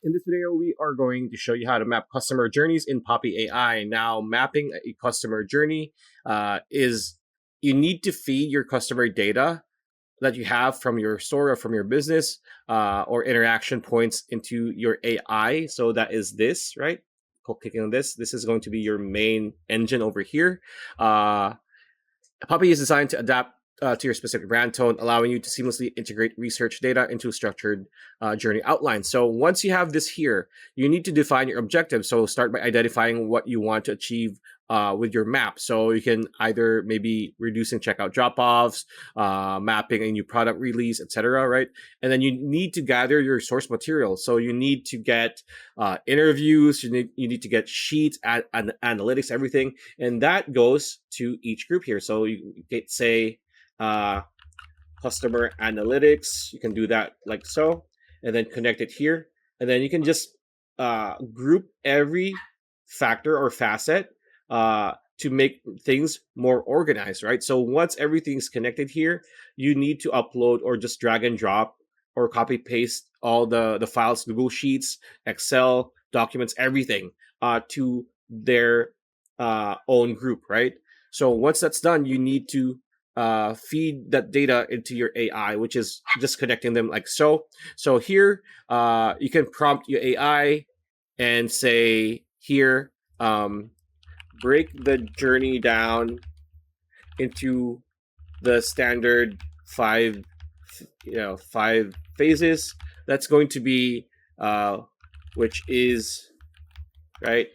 In this video, we are going to show you how to map customer journeys in Poppy AI. Now, mapping a customer journey is you need to feed your customer data that you have from your store or from your business or interaction points into your AI. So that is this, right? Clicking on this. This is going to be your main engine over here. Poppy is designed to adapt to your specific brand tone, allowing you to seamlessly integrate research data into a structured journey outline. So once you have this here, you need to define your objective. So start by identifying what you want to achieve with your map. So you can either maybe reducing checkout drop-offs, mapping a new product release, etc. Right? And then you need to gather your source material. So you need to get interviews, you need to get sheets, analytics, everything, and that goes to each group here. So you get say customer analytics. You can do that like so, and then connect it here, and then you can just group every factor or facet to make things more organized, right? So once everything's connected here, you need to upload or just drag and drop or copy paste all the files, Google Sheets, Excel, documents, everything to their own group, right? So once that's done, you need to feed that data into your AI, which is just connecting them like so. So here, you can prompt your AI and say here, break the journey down into the standard five phases. That's going to be, which is, right,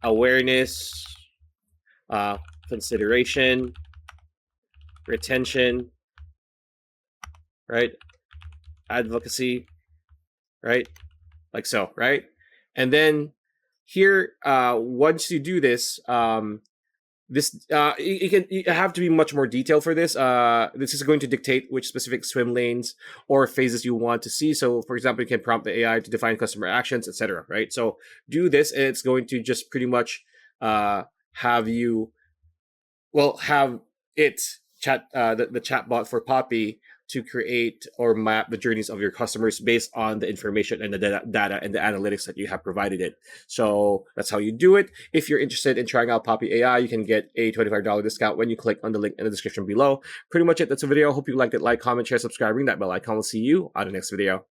awareness, consideration, retention, right, advocacy, right, like so, right? And then here, once you do this, you have to be much more detailed for this. This is going to dictate which specific swim lanes or phases you want to see. So, for example, you can prompt the AI to define customer actions, etc. Right? So, do this, and it's going to just pretty much have it chat the chatbot for Poppy to create or map the journeys of your customers based on the information and the data and the analytics that you have provided it. So that's how you do it. If you're interested in trying out Poppy AI, you can get a $25 discount when you click on the link in the description below. Pretty much it. That's a video. Hope you liked it. Like, comment, share, subscribe, ring that bell icon. We'll see you on the next video.